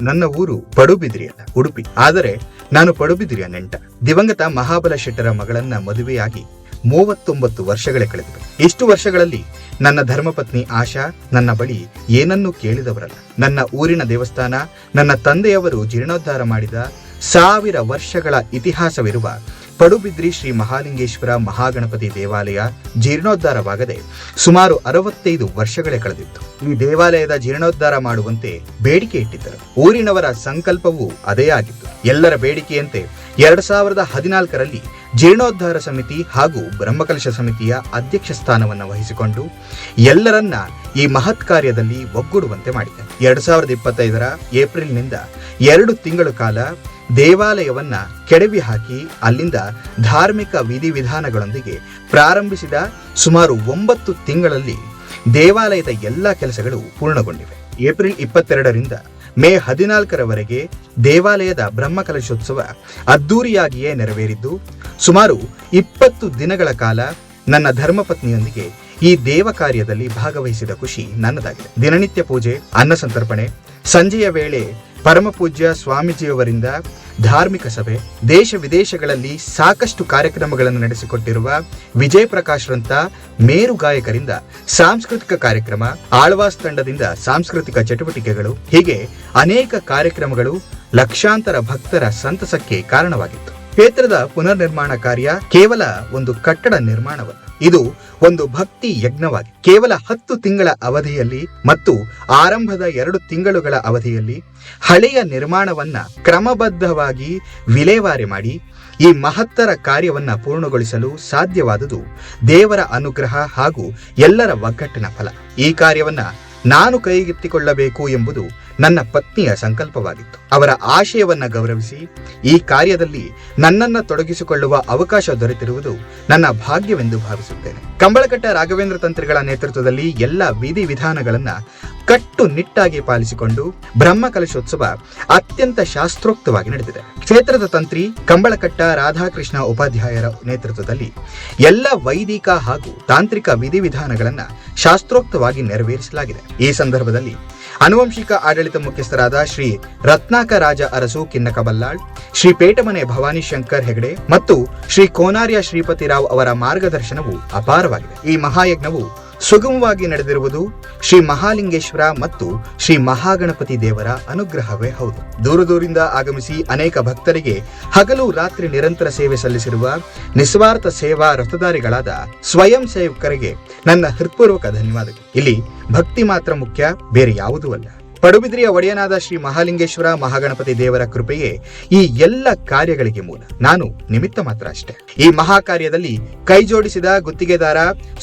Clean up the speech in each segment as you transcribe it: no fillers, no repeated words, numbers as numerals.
ನನ್ನ ಊರು ಪಡುಬಿದ್ರಿ ಅಲ್ಲ, ಉಡುಪಿ. ಆದರೆ ನಾನು ಪಡುಬಿದ್ರಿಯ ನೆಂಟ. ದಿವಂಗತ ಮಹಾಬಲ ಶೆಟ್ಟರ ಮಗಳನ್ನ ಮದುವೆಯಾಗಿ 39 ವರ್ಷಗಳೇ ಕಳೆದಿವೆ. ಇಷ್ಟು ವರ್ಷಗಳಲ್ಲಿ ನನ್ನ ಧರ್ಮಪತ್ನಿ ಆಶಾ ನನ್ನ ಬಳಿ ಏನನ್ನೂ ಕೇಳಿದವರಲ್ಲ. ನನ್ನ ಊರಿನ ದೇವಸ್ಥಾನ, ನನ್ನ ತಂದೆಯವರು ಜೀರ್ಣೋದ್ಧಾರ ಮಾಡಿದ 1000 ವರ್ಷಗಳ ಇತಿಹಾಸವಿರುವ ಪಡುಬಿದ್ರಿ ಶ್ರೀ ಮಹಾಲಿಂಗೇಶ್ವರ ಮಹಾಗಣಪತಿ ದೇವಾಲಯ ಜೀರ್ಣೋದ್ಧಾರವಾಗದೆ ಸುಮಾರು 65 ವರ್ಷಗಳೇ ಕಳೆದಿತ್ತು. ಈ ದೇವಾಲಯದ ಜೀರ್ಣೋದ್ಧಾರ ಮಾಡುವಂತೆ ಬೇಡಿಕೆ ಇಟ್ಟಿದ್ದರು. ಊರಿನವರ ಸಂಕಲ್ಪವೂ ಅದೇ ಆಗಿತ್ತು. ಎಲ್ಲರ ಬೇಡಿಕೆಯಂತೆ 2014ರಲ್ಲಿ ಜೀರ್ಣೋದ್ಧಾರ ಸಮಿತಿ ಹಾಗೂ ಬ್ರಹ್ಮಕಲಶ ಸಮಿತಿಯ ಅಧ್ಯಕ್ಷ ಸ್ಥಾನವನ್ನು ವಹಿಸಿಕೊಂಡು ಎಲ್ಲರನ್ನ ಈ ಮಹತ್ ಕಾರ್ಯದಲ್ಲಿ ಒಗ್ಗೂಡುವಂತೆ ಮಾಡಿದೆ. 2025ರ ಏಪ್ರಿಲ್ನಿಂದ 2 ತಿಂಗಳ ಕಾಲ ದೇವಾಲಯವನ್ನ ಕೆಡವಿ ಹಾಕಿ ಅಲ್ಲಿಂದ ಧಾರ್ಮಿಕ ವಿಧಿವಿಧಾನಗಳೊಂದಿಗೆ ಪ್ರಾರಂಭಿಸಿದ ಸುಮಾರು 9 ತಿಂಗಳಲ್ಲಿ ದೇವಾಲಯದ ಎಲ್ಲಾ ಕೆಲಸಗಳು ಪೂರ್ಣಗೊಂಡಿವೆ. ಏಪ್ರಿಲ್ 22ರಿಂದ ಮೇ 14ರವರೆಗೆ ದೇವಾಲಯದ ಬ್ರಹ್ಮಕಲಶೋತ್ಸವ ಅದ್ದೂರಿಯಾಗಿಯೇ ನೆರವೇರಿದ್ದು, ಸುಮಾರು 20 ದಿನಗಳ ಕಾಲ ನನ್ನ ಧರ್ಮಪತ್ನಿಯೊಂದಿಗೆ ಈ ದೇವ ಕಾರ್ಯದಲ್ಲಿ ಭಾಗವಹಿಸಿದ ಖುಷಿ ನನ್ನದಾಗಿದೆ. ದಿನನಿತ್ಯ ಪೂಜೆ, ಅನ್ನ ಸಂತರ್ಪಣೆ, ಸಂಜೆಯ ವೇಳೆ ಪರಮಪೂಜ್ಯ ಸ್ವಾಮೀಜಿಯವರಿಂದ ಧಾರ್ಮಿಕ ಸಭೆ, ದೇಶ ವಿದೇಶಗಳಲ್ಲಿ ಸಾಕಷ್ಟು ಕಾರ್ಯಕ್ರಮಗಳನ್ನು ನಡೆಸಿಕೊಟ್ಟಿರುವ ವಿಜಯ್ ಪ್ರಕಾಶ್ರಂತ ಮೇರು ಗಾಯಕರಿಂದ ಸಾಂಸ್ಕೃತಿಕ ಕಾರ್ಯಕ್ರಮ, ಆಳ್ವಾಸ್ ತಂಡದಿಂದ ಸಾಂಸ್ಕೃತಿಕ ಚಟುವಟಿಕೆಗಳು, ಹೀಗೆ ಅನೇಕ ಕಾರ್ಯಕ್ರಮಗಳು ಲಕ್ಷಾಂತರ ಭಕ್ತರ ಸಂತಸಕ್ಕೆ ಕಾರಣವಾಗಿತ್ತು. ಕ್ಷೇತ್ರದ ಪುನರ್ ನಿರ್ಮಾಣ ಕಾರ್ಯ ಕೇವಲ ಒಂದು ಕಟ್ಟಡ ನಿರ್ಮಾಣವಲ್ಲ, ಇದು ಒಂದು ಭಕ್ತಿ ಯಜ್ಞವಾಗಿ ಕೇವಲ 10 ತಿಂಗಳ ಅವಧಿಯಲ್ಲಿ ಮತ್ತು ಆರಂಭದ 2 ತಿಂಗಳುಗಳ ಅವಧಿಯಲ್ಲಿ ಹಳೆಯ ನಿರ್ಮಾಣವನ್ನ ಕ್ರಮಬದ್ಧವಾಗಿ ವಿಲೇವಾರಿ ಮಾಡಿ ಈ ಮಹತ್ತರ ಕಾರ್ಯವನ್ನ ಪೂರ್ಣಗೊಳಿಸಲು ಸಾಧ್ಯವಾದುದು ದೇವರ ಅನುಗ್ರಹ ಹಾಗೂ ಎಲ್ಲರ ಒಗ್ಗಟ್ಟಿನ ಫಲ. ಈ ಕಾರ್ಯವನ್ನ ನಾನು ಕೈಗೆತ್ತಿಕೊಳ್ಳಬೇಕು ಎಂಬುದು ನನ್ನ ಪತ್ನಿಯ ಸಂಕಲ್ಪವಾಗಿತ್ತು. ಅವರ ಆಶಯವನ್ನ ಗೌರವಿಸಿ ಈ ಕಾರ್ಯದಲ್ಲಿ ನನ್ನನ್ನು ತೊಡಗಿಸಿಕೊಳ್ಳುವ ಅವಕಾಶ ದೊರೆತಿರುವುದು ನನ್ನ ಭಾಗ್ಯವೆಂದು ಭಾವಿಸುತ್ತೇನೆ. ಕಂಬಳಕಟ್ಟ ರಾಘವೇಂದ್ರ ತಂತ್ರಿಗಳ ನೇತೃತ್ವದಲ್ಲಿ ಎಲ್ಲ ವಿಧಿವಿಧಾನಗಳನ್ನ ಕಟ್ಟುನಿಟ್ಟಾಗಿ ಪಾಲಿಸಿಕೊಂಡು ಬ್ರಹ್ಮಕಲಶೋತ್ಸವ ಅತ್ಯಂತ ಶಾಸ್ತ್ರೋಕ್ತವಾಗಿ ನಡೆದಿದೆ. ಕ್ಷೇತ್ರದ ತಂತ್ರಿ ಕಂಬಳಕಟ್ಟ ರಾಧಾಕೃಷ್ಣ ಉಪಾಧ್ಯಾಯರ ನೇತೃತ್ವದಲ್ಲಿ ಎಲ್ಲ ವೈದಿಕ ಹಾಗೂ ತಾಂತ್ರಿಕ ವಿಧಿವಿಧಾನಗಳನ್ನ ಶಾಸ್ತ್ರೋಕ್ತವಾಗಿ ನೆರವೇರಿಸಲಾಗಿದೆ. ಈ ಸಂದರ್ಭದಲ್ಲಿ ಆನುವಂಶಿಕ ಆಡಳಿತ ಮುಖ್ಯಸ್ಥರಾದ ಶ್ರೀ ರತ್ನಾಕರಾಜ ಅರಸು ಕಿನ್ನಕಬಲ್ಲಾಳ್, ಶ್ರೀ ಪೇಟಮನೆ ಭವಾನಿ ಶಂಕರ್ ಹೆಗಡೆ ಮತ್ತು ಶ್ರೀ ಕೋನಾರ್ಯ ಶ್ರೀಪತಿರಾವ್ ಅವರ ಮಾರ್ಗದರ್ಶನವು ಅಪಾರವಾಗಿದೆ. ಈ ಮಹಾಯಜ್ಞವು ಸುಗಮವಾಗಿ ನಡೆದಿರುವುದು ಶ್ರೀ ಮಹಾಲಿಂಗೇಶ್ವರ ಮತ್ತು ಶ್ರೀ ಮಹಾಗಣಪತಿ ದೇವರ ಅನುಗ್ರಹವೇ ಹೌದು. ದೂರದಿಂದ ಆಗಮಿಸಿ ಅನೇಕ ಭಕ್ತರಿಗೆ ಹಗಲು ರಾತ್ರಿ ನಿರಂತರ ಸೇವೆ ಸಲ್ಲಿಸಿರುವ ನಿಸ್ವಾರ್ಥ ಸೇವಾ ರಥಧಾರಿಗಳಾದ ಸ್ವಯಂ ಸೇವಕರಿಗೆ ನನ್ನ ಹೃತ್ಪೂರ್ವಕ ಧನ್ಯವಾದಗಳು. ಇಲ್ಲಿ ಭಕ್ತಿ ಮಾತ್ರ ಮುಖ್ಯ, ಬೇರೆ ಯಾವುದೂ ಅಲ್ಲ. ಪಡುಬಿದ್ರಿಯ ಒಡೆಯನಾದ ಶ್ರೀ ಮಹಾಲಿಂಗೇಶ್ವರ ಮಹಾಗಣಪತಿ ದೇವರ ಕೃಪೆಯೇ ಈ ಎಲ್ಲ ಕಾರ್ಯಗಳಿಗೆ ಮೂಲ. ನಾನು ನಿಮಿತ್ತ ಮಾತ್ರ ಅಷ್ಟೇ. ಈ ಮಹಾ ಕಾರ್ಯದಲ್ಲಿ ಕೈ ಜೋಡಿಸಿದ ಗುತ್ತಿಗೆದಾರ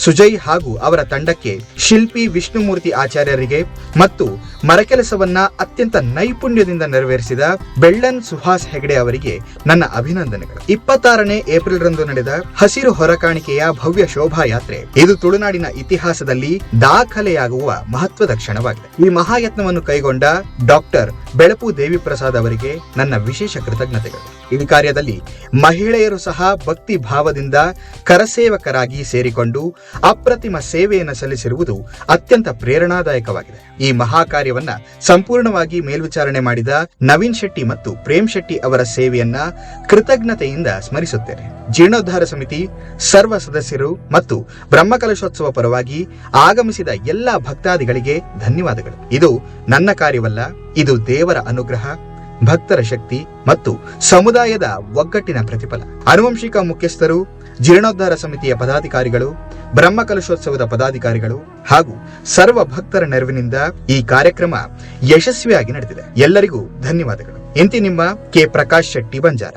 ಸುಜಯ್ ಹಾಗೂ ಅವರ ತಂಡಕ್ಕೆ, ಶಿಲ್ಪಿ ವಿಷ್ಣುಮೂರ್ತಿ ಆಚಾರ್ಯರಿಗೆ ಮತ್ತು ಮರಕೆಲಸವನ್ನ ಅತ್ಯಂತ ನೈಪುಣ್ಯದಿಂದ ನೆರವೇರಿಸಿದ ಬೆಳ್ಳನ್ ಸುಹಾಸ್ ಹೆಗಡೆ ಅವರಿಗೆ ನನ್ನ ಅಭಿನಂದನೆಗಳು. 26ನೇ ಏಪ್ರಿಲ್ ರಂದು ನಡೆದ ಹಸಿರು ಹೊರಕಾಣಿಕೆಯ ಭವ್ಯ ಶೋಭಾಯಾತ್ರೆ ಇದು ತುಳುನಾಡಿನ ಇತಿಹಾಸದಲ್ಲಿ ದಾಖಲೆಯಾಗುವ ಮಹತ್ವದ ಕ್ಷಣವಾಗಿದೆ. ಈ ಮಹಾಯತ್ನವನ್ನು ಕೈಗೊಂಡ ಡಾಕ್ಟರ್ ಬೆಳಪು ದೇವಿ ಪ್ರಸಾದ್ ಅವರಿಗೆ ನನ್ನ ವಿಶೇಷ ಕೃತಜ್ಞತೆಗಳು. ಈ ಕಾರ್ಯದಲ್ಲಿ ಮಹಿಳೆಯರು ಸಹ ಭಕ್ತಿ ಭಾವದಿಂದ ಕರಸೇವಕರಾಗಿ ಸೇರಿಕೊಂಡು ಅಪ್ರತಿಮ ಸೇವೆಯನ್ನು ಸಲ್ಲಿಸಿರುವುದು ಅತ್ಯಂತ ಪ್ರೇರಣಾದಾಯಕವಾಗಿದೆ. ಈ ಮಹಾ ಕಾರ್ಯವನ್ನ ಸಂಪೂರ್ಣವಾಗಿ ಮೇಲ್ವಿಚಾರಣೆ ಮಾಡಿದ ನವೀನ್ ಶೆಟ್ಟಿ ಮತ್ತು ಪ್ರೇಮ್ ಶೆಟ್ಟಿ ಅವರ ಸೇವೆಯನ್ನ ಕೃತಜ್ಞತೆಯಿಂದ ಸ್ಮರಿಸುತ್ತೇನೆ. ಜೀರ್ಣೋದ್ಧಾರ ಸಮಿತಿ ಸರ್ವ ಸದಸ್ಯರು ಮತ್ತು ಬ್ರಹ್ಮಕಲಶೋತ್ಸವ ಪರವಾಗಿ ಆಗಮಿಸಿದ ಎಲ್ಲಾ ಭಕ್ತಾದಿಗಳಿಗೆ ಧನ್ಯವಾದಗಳು. ಇದು ನನ್ನ ಕಾರ್ಯವಲ್ಲ, ಇದು ದೇವರ ಅನುಗ್ರಹ, ಭಕ್ತರ ಶಕ್ತಿ ಮತ್ತು ಸಮುದಾಯದ ಒಗ್ಗಟ್ಟಿನ ಪ್ರತಿಫಲ. ಆನುವಂಶಿಕ ಮುಖ್ಯಸ್ಥರು, ಜೀರ್ಣೋದ್ಧಾರ ಸಮಿತಿಯ ಪದಾಧಿಕಾರಿಗಳು, ಬ್ರಹ್ಮಕಲಶೋತ್ಸವದ ಪದಾಧಿಕಾರಿಗಳು ಹಾಗೂ ಸರ್ವ ಭಕ್ತರ ನೆರವಿನಿಂದ ಈ ಕಾರ್ಯಕ್ರಮ ಯಶಸ್ವಿಯಾಗಿ ನಡೆದಿದೆ. ಎಲ್ಲರಿಗೂ ಧನ್ಯವಾದಗಳು. ಇಂತಿ ನಿಮ್ಮ ಕೆ ಪ್ರಕಾಶ್ ಶೆಟ್ಟಿ ಬಂಜಾರ.